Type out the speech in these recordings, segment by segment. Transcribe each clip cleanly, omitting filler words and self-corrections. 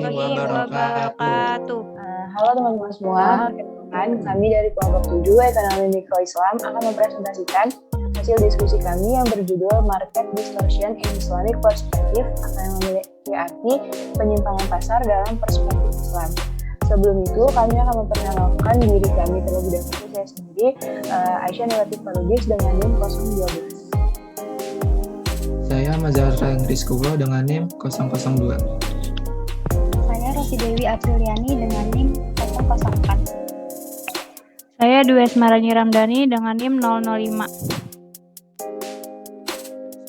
wabarakatuh. Halo teman-teman semua, kami dari kelompok 7 Ekonomi Mikro Islam akan mempresentasikan hasil diskusi kami yang berjudul Market Distortion in Islamic Perspective akan memiliki arti penyimpangan pasar dalam perspektif Islam. Sebelum itu, kami akan memperkenalkan diri kami terlebih dahulu. Saya sendiri, Aisyah Nilatif Palugis dengan NIM 012. Saya Mazhar Rizkulo dengan NIM 002. Saya Rosi Dewi Apriliani dengan NIM 004. Saya Dwi Asmarani Ramdhani dengan NIM 005.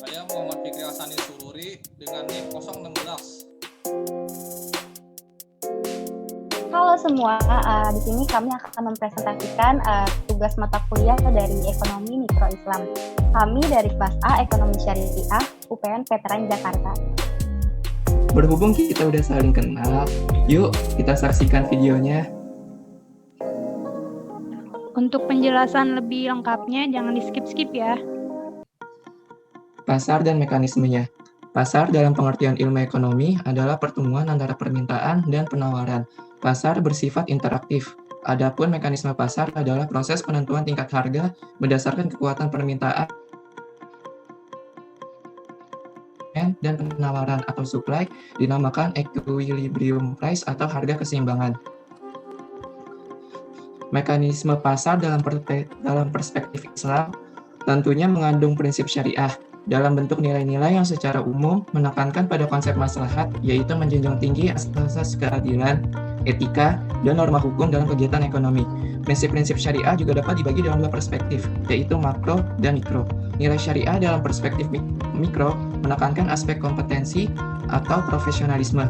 Saya Muhammad Fikri Hasani Sururi dengan NIM 016. Halo semua, di sini kami akan mempresentasikan tugas mata kuliah dari Ekonomi Mikro Islam. Kami dari kelas A Ekonomi Syariah UPN Veteran Jakarta. Berhubung kita udah saling kenal, yuk kita saksikan videonya. Untuk penjelasan lebih lengkapnya jangan di-skip ya. Pasar dan mekanismenya. Pasar dalam pengertian ilmu ekonomi adalah pertemuan antara permintaan dan penawaran. Pasar bersifat interaktif. Adapun mekanisme pasar adalah proses penentuan tingkat harga berdasarkan kekuatan permintaan dan penawaran atau supply, dinamakan equilibrium price atau harga keseimbangan. Mekanisme pasar dalam perspektif Islam tentunya mengandung prinsip syariah dalam bentuk nilai-nilai yang secara umum menekankan pada konsep maslahat, yaitu menjunjung tinggi asas keadilan, etika, dan norma hukum dalam kegiatan ekonomi. Prinsip-prinsip syariah juga dapat dibagi dalam dua perspektif, yaitu makro dan mikro. Nilai syariah dalam perspektif mikro menekankan aspek kompetensi atau profesionalisme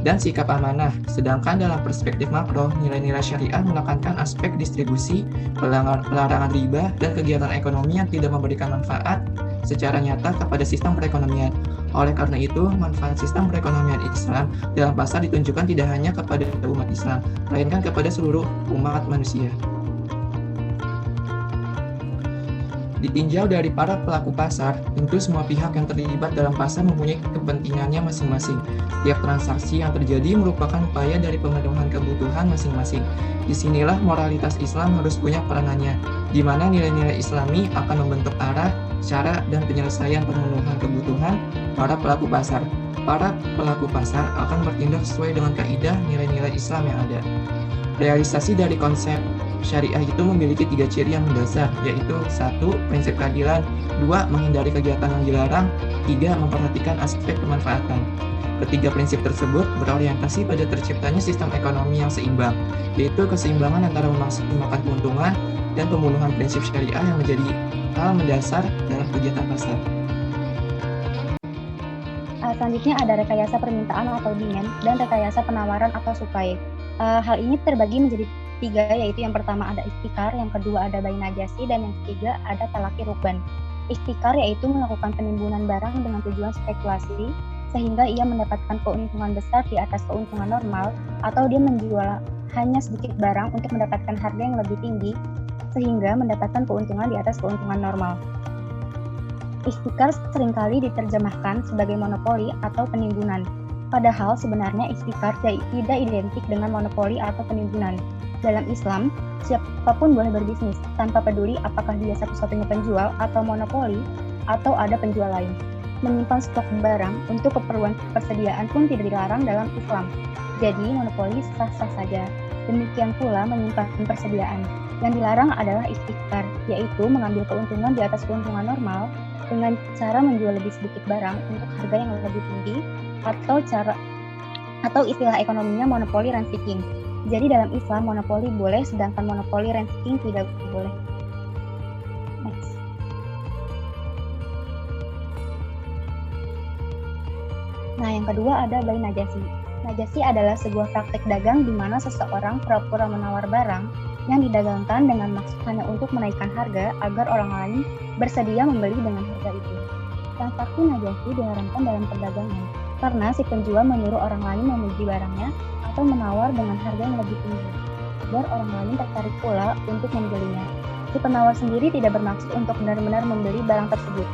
dan sikap amanah, sedangkan dalam perspektif makro, nilai-nilai syariah menekankan aspek distribusi, pelarangan riba, dan kegiatan ekonomi yang tidak memberikan manfaat secara nyata kepada sistem perekonomian. Oleh karena itu, manfaat sistem perekonomian Islam dalam pasar ditunjukkan tidak hanya kepada umat Islam, melainkan kepada seluruh umat manusia. Ditinjau dari para pelaku pasar, tentu semua pihak yang terlibat dalam pasar mempunyai kepentingannya masing-masing. Setiap transaksi yang terjadi merupakan upaya dari pemenuhan kebutuhan masing-masing. Disinilah moralitas Islam harus punya peranannya, di mana nilai-nilai Islami akan membentuk arah, cara, dan penyelesaian pemenuhan kebutuhan para pelaku pasar. Para pelaku pasar akan bertindak sesuai dengan kaidah nilai-nilai Islam yang ada. Realisasi dari konsep syariah itu memiliki 3 ciri yang mendasar, yaitu 1. Prinsip keadilan, 2. Menghindari kegiatan yang dilarang, 3. Memperhatikan aspek kemanfaatan. Ketiga prinsip tersebut berorientasi pada terciptanya sistem ekonomi yang seimbang, yaitu keseimbangan antara memaksimalkan keuntungan dan pemenuhan prinsip syariah yang menjadi hal mendasar dalam kegiatan pasar. Selanjutnya ada rekayasa permintaan atau demand dan rekayasa penawaran atau supply. Hal ini terbagi menjadi 3, yaitu yang pertama ada istikar, yang kedua ada bayi najasi, dan yang ketiga ada talaki rukban. Istikar yaitu melakukan penimbunan barang dengan tujuan spekulasi, sehingga ia mendapatkan keuntungan besar di atas keuntungan normal, atau dia menjual hanya sedikit barang untuk mendapatkan harga yang lebih tinggi, sehingga mendapatkan keuntungan di atas keuntungan normal. Istikar seringkali diterjemahkan sebagai monopoli atau penimbunan, padahal sebenarnya istikar tidak identik dengan monopoli atau penimbunan. Dalam Islam, siapapun boleh berbisnis tanpa peduli apakah dia satu-satunya penjual atau monopoli atau ada penjual lain. Menyimpan stok barang untuk keperluan persediaan pun tidak dilarang dalam Islam. Jadi monopoli sah-sah saja. Demikian pula menyimpan persediaan. Yang dilarang adalah istikar, yaitu mengambil keuntungan di atas keuntungan normal dengan cara menjual lebih sedikit barang untuk harga yang lebih tinggi, atau istilah ekonominya monopoli rent seeking. Jadi dalam Islam monopoli boleh, sedangkan monopoli rent seeking tidak boleh. Next. Nah, yang kedua ada bayi najasi. Najasi adalah sebuah praktek dagang di mana seseorang pura-pura menawar barang yang didagangkan dengan maksud hanya untuk menaikkan harga agar orang lain bersedia membeli dengan harga itu. Transaksi najasi diharamkan dalam perdagangan karena si penjual menyuruh orang lain memuji barangnya atau menawar dengan harga yang lebih tinggi, agar orang lain tertarik pula untuk membelinya. Si penawar sendiri tidak bermaksud untuk benar-benar membeli barang tersebut.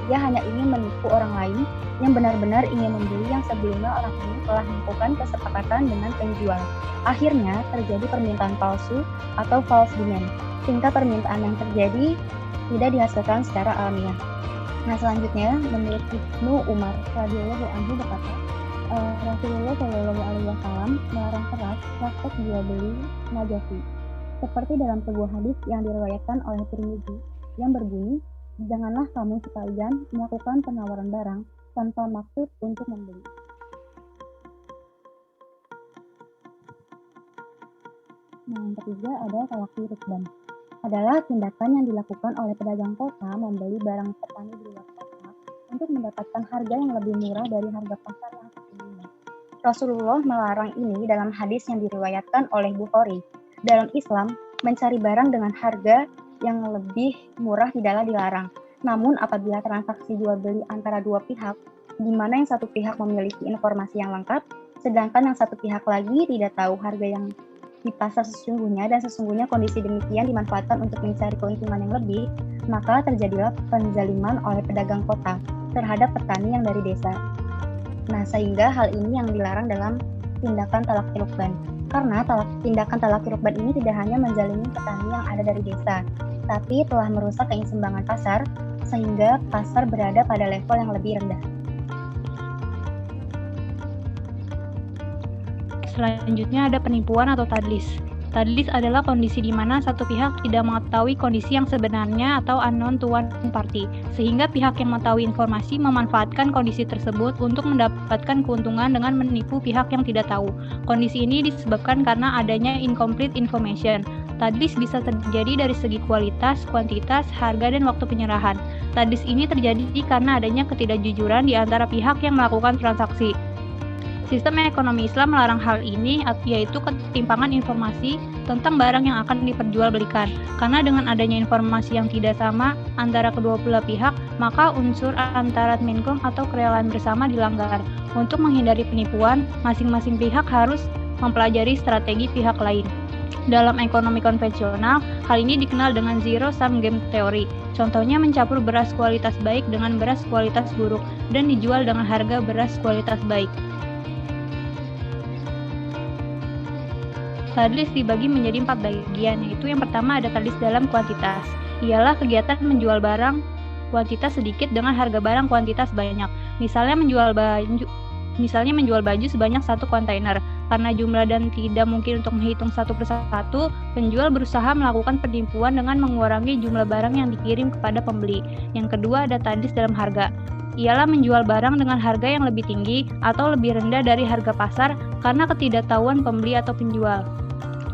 Ia hanya ingin menipu orang lain yang benar-benar ingin membeli yang sebelumnya orang ini telah melakukan kesepakatan dengan penjual. Akhirnya terjadi permintaan palsu atau false demand. Tingkat permintaan yang terjadi tidak dihasilkan secara alamiah. Nah, selanjutnya menurut Ibnu Umar radhiyallahu anhu berkata, Rasulullah Shallallahu Alaihi Wasallam melarang keras praktek jual beli najasi. Seperti dalam sebuah hadis yang diriwayatkan oleh Tirmidzi yang berbunyi, janganlah kamu sekalian melakukan penawaran barang tanpa maksud untuk membeli. Nah, yang ketiga ada talaqi rukban. Adalah tindakan yang dilakukan oleh pedagang kota membeli barang petani di luar kota untuk mendapatkan harga yang lebih murah dari harga pasar yang sesungguhnya. Rasulullah melarang ini dalam hadis yang diriwayatkan oleh Bukhari. Dalam Islam, mencari barang dengan harga yang lebih murah tidaklah dilarang. Namun apabila transaksi jual beli antara dua pihak, di mana yang satu pihak memiliki informasi yang lengkap, sedangkan yang satu pihak lagi tidak tahu harga yang di pasar sesungguhnya dan sesungguhnya kondisi demikian dimanfaatkan untuk mencari keuntungan yang lebih, maka terjadilah penzaliman oleh pedagang kota terhadap petani yang dari desa. Nah, sehingga hal ini yang dilarang dalam tindakan talaqi rukban. Karena tindakan talaqi rukban ini tidak hanya menzalimi petani yang ada dari desa, tapi telah merusak keseimbangan pasar sehingga pasar berada pada level yang lebih rendah. Selanjutnya ada penipuan atau tadlis. Tadlis adalah kondisi di mana satu pihak tidak mengetahui kondisi yang sebenarnya atau unknown to one party, sehingga pihak yang mengetahui informasi memanfaatkan kondisi tersebut untuk mendapatkan keuntungan dengan menipu pihak yang tidak tahu. Kondisi ini disebabkan karena adanya incomplete information. Tadlis bisa terjadi dari segi kualitas, kuantitas, harga, dan waktu penyerahan. Tadlis ini terjadi karena adanya ketidakjujuran di antara pihak yang melakukan transaksi. Sistem ekonomi Islam melarang hal ini, yaitu ketimpangan informasi tentang barang yang akan diperjualbelikan. Karena dengan adanya informasi yang tidak sama antara kedua belah pihak, maka unsur antara minkum atau kerelaan bersama dilanggar. Untuk menghindari penipuan, masing-masing pihak harus mempelajari strategi pihak lain. Dalam ekonomi konvensional, hal ini dikenal dengan zero-sum game theory. Contohnya mencampur beras kualitas baik dengan beras kualitas buruk dan dijual dengan harga beras kualitas baik. Tadlis dibagi menjadi 4 bagian, yaitu yang pertama ada tadlis dalam kuantitas. Ialah kegiatan menjual barang kuantitas sedikit dengan harga barang kuantitas banyak. Misalnya menjual baju sebanyak 1 kontainer. Karena jumlah dan tidak mungkin untuk menghitung satu persatu, penjual berusaha melakukan penipuan dengan mengurangi jumlah barang yang dikirim kepada pembeli. Yang kedua ada tadlis dalam harga. Ialah menjual barang dengan harga yang lebih tinggi atau lebih rendah dari harga pasar karena ketidaktahuan pembeli atau penjual.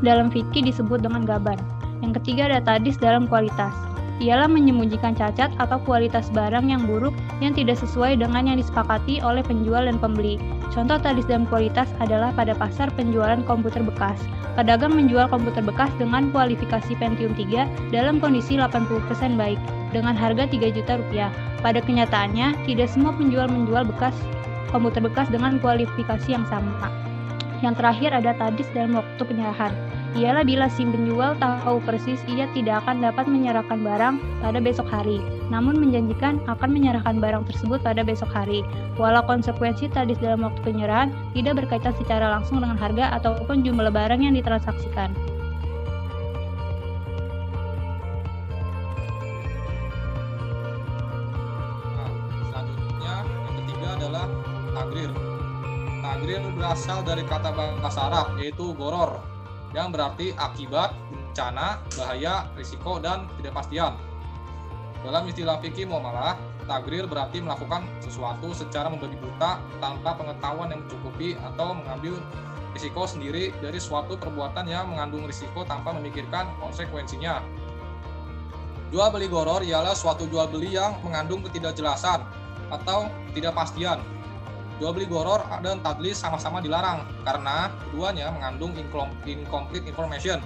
Dalam fikih disebut dengan gaban. Yang ketiga ada tadlis dalam kualitas. Ialah menyembunyikan cacat atau kualitas barang yang buruk yang tidak sesuai dengan yang disepakati oleh penjual dan pembeli. Contoh tadlis dalam kualitas adalah pada pasar penjualan komputer bekas. Pedagang menjual komputer bekas dengan kualifikasi Pentium 3 dalam kondisi 80% baik dengan harga Rp3 juta. Pada kenyataannya, tidak semua penjual menjual komputer bekas dengan kualifikasi yang sama. Yang terakhir ada tadlis dalam waktu penyerahan. Ialah bila si penjual tahu persis ia tidak akan dapat menyerahkan barang pada besok hari, namun menjanjikan akan menyerahkan barang tersebut pada besok hari. Walau konsekuensi tadlis dalam waktu penyerahan tidak berkaitan secara langsung dengan harga ataupun jumlah barang yang ditransaksikan. Selanjutnya, yang ketiga adalah tagrir. Tagrir berasal dari kata bahasa Arab, yaitu goror, yang berarti akibat, bencana, bahaya, risiko, dan ketidakpastian. Dalam istilah fikih muamalah, tagrir berarti melakukan sesuatu secara membabi buta tanpa pengetahuan yang mencukupi atau mengambil risiko sendiri dari suatu perbuatan yang mengandung risiko tanpa memikirkan konsekuensinya. Jual beli goror ialah suatu jual beli yang mengandung ketidakjelasan atau ketidakpastian. Jual beli goror dan tadlis sama-sama dilarang karena keduanya mengandung incomplete information.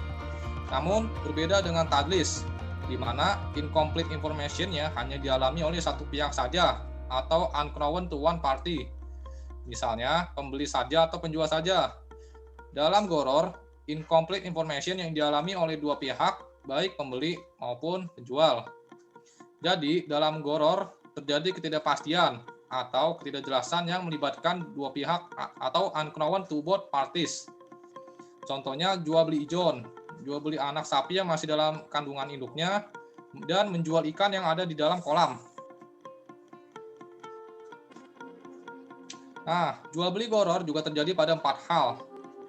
Namun berbeda dengan tadlis, di mana incomplete information-nya hanya dialami oleh satu pihak saja atau unknown to one party. Misalnya pembeli saja atau penjual saja. Dalam goror, incomplete information yang dialami oleh dua pihak, baik pembeli maupun penjual. Jadi dalam goror, terjadi ketidakpastian atau ketidakjelasan yang melibatkan dua pihak atau unknown to both parties. Contohnya jual beli ijon, jual beli anak sapi yang masih dalam kandungan induknya, dan menjual ikan yang ada di dalam kolam. Nah, jual beli goror juga terjadi pada 4 hal,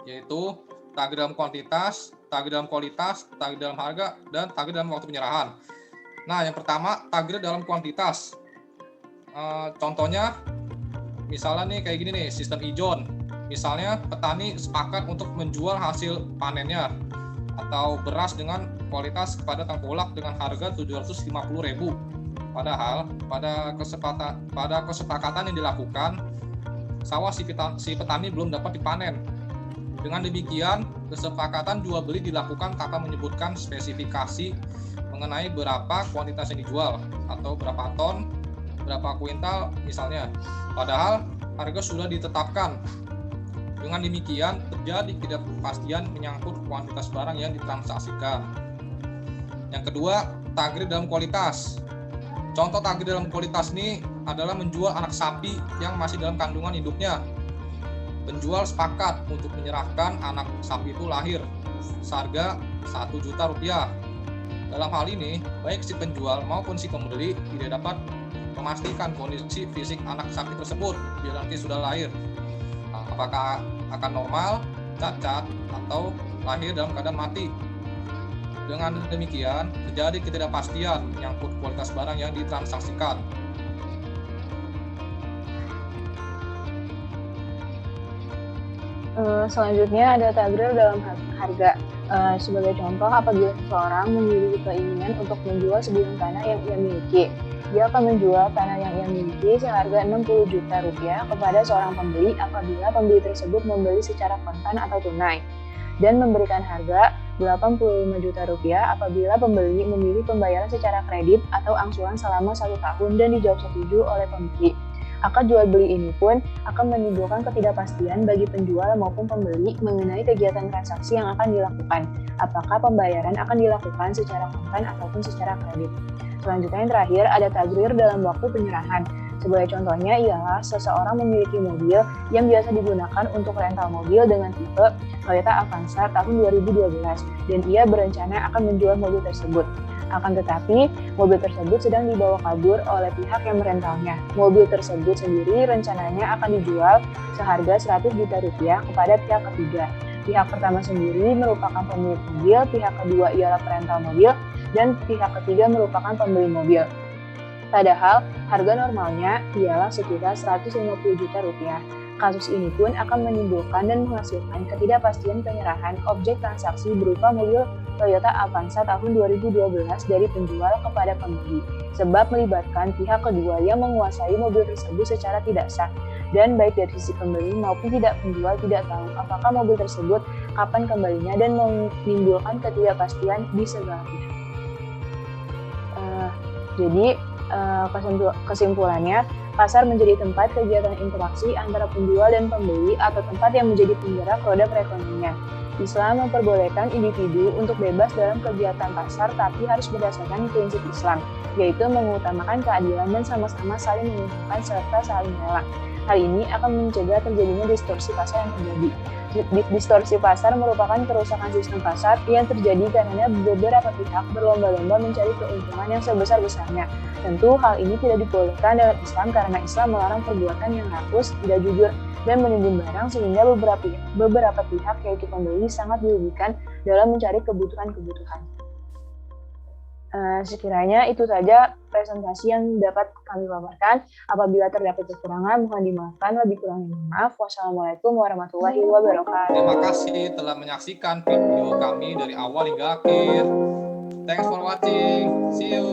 yaitu tagih dalam kuantitas, tagih dalam kualitas, tagih dalam harga, dan tagih dalam waktu penyerahan. Nah, yang pertama, tagih dalam kuantitas. Contohnya, misalnya nih kayak gini nih, sistem ijon. Misalnya petani sepakat untuk menjual hasil panennya atau beras dengan kualitas kepada tengkulak dengan harga 750.000. Padahal pada kesepakatan yang dilakukan, sawah si petani belum dapat dipanen. Dengan demikian, kesepakatan jual beli dilakukan tanpa menyebutkan spesifikasi mengenai berapa kuantitas yang dijual atau berapa ton, berapa kuintal misalnya. Padahal harga sudah ditetapkan. Dengan demikian, terjadi ketidakpastian menyangkut kuantitas barang yang ditransaksikan. Yang kedua, tagih dalam kualitas. Contoh tagih dalam kualitas ini adalah menjual anak sapi yang masih dalam kandungan induknya. Penjual sepakat untuk menyerahkan anak sapi itu lahir seharga 1 juta rupiah. Dalam hal ini, baik si penjual maupun si pembeli tidak dapat memastikan kondisi fisik anak sapi tersebut bila nanti sudah lahir. Apakah akan normal, cacat, atau lahir dalam keadaan mati. Dengan demikian, terjadi ketidakpastian menyangkut kualitas barang yang ditransaksikan. Selanjutnya ada tagih dalam harga. Sebagai contoh, apabila seseorang memiliki keinginan untuk menjual sebidang tanah yang ia miliki, dia akan menjual tanah yang ia miliki seharga 60 juta rupiah kepada seorang pembeli apabila pembeli tersebut membeli secara kontan atau tunai, dan memberikan harga 85 juta rupiah apabila pembeli memilih pembayaran secara kredit atau angsuran selama 1 tahun dan dijawab setuju oleh pembeli. Akad jual beli ini pun akan menimbulkan ketidakpastian bagi penjual maupun pembeli mengenai kegiatan transaksi yang akan dilakukan. Apakah pembayaran akan dilakukan secara kontan ataupun secara kredit. Selanjutnya yang terakhir ada tagrir dalam waktu penyerahan. Sebagai contohnya ialah seseorang memiliki mobil yang biasa digunakan untuk rental mobil dengan tipe Toyota Avanza tahun 2012 dan ia berencana akan menjual mobil tersebut. Akan tetapi, mobil tersebut sedang dibawa kabur oleh pihak yang merentalnya. Mobil tersebut sendiri rencananya akan dijual seharga 100 juta rupiah kepada pihak ketiga. Pihak pertama sendiri merupakan pemilik mobil, pihak kedua ialah perental mobil, dan pihak ketiga merupakan pembeli mobil. Padahal, harga normalnya ialah sekitar 150 juta rupiah. Kasus ini pun akan menimbulkan dan menghasilkan ketidakpastian penyerahan objek transaksi berupa mobil Toyota Avanza tahun 2012 dari penjual kepada pembeli, sebab melibatkan pihak kedua yang menguasai mobil tersebut secara tidak sah, dan baik dari sisi pembeli maupun tidak penjual tidak tahu apakah mobil tersebut kapan kembalinya dan menimbulkan ketidakpastian di segala pihak. Kesimpulannya, pasar menjadi tempat kegiatan interaksi antara penjual dan pembeli atau tempat yang menjadi penggerak roda perekonomian. Islam memperbolehkan individu untuk bebas dalam kegiatan pasar tapi harus berdasarkan prinsip Islam, yaitu mengutamakan keadilan dan sama-sama saling menguntungkan serta saling rela. Hal ini akan mencegah terjadinya distorsi pasar yang terjadi. Distorsi pasar merupakan kerusakan sistem pasar yang terjadi karena beberapa pihak berlomba-lomba mencari keuntungan yang sebesar-besarnya. Tentu hal ini tidak dibolehkan dalam Islam karena Islam melarang perbuatan yang rakus, tidak jujur, dan menimbun barang sehingga beberapa pihak yaitu pembeli sangat dirugikan dalam mencari kebutuhan-kebutuhan. Sekiranya itu saja presentasi yang dapat kami paparkan. Apabila terdapat kekurangan, mohon dimaafkan. Lebih kurangnya maaf. Wassalamualaikum warahmatullahi wabarakatuh. Terima kasih telah menyaksikan video kami dari awal hingga akhir. Thanks for watching. See you.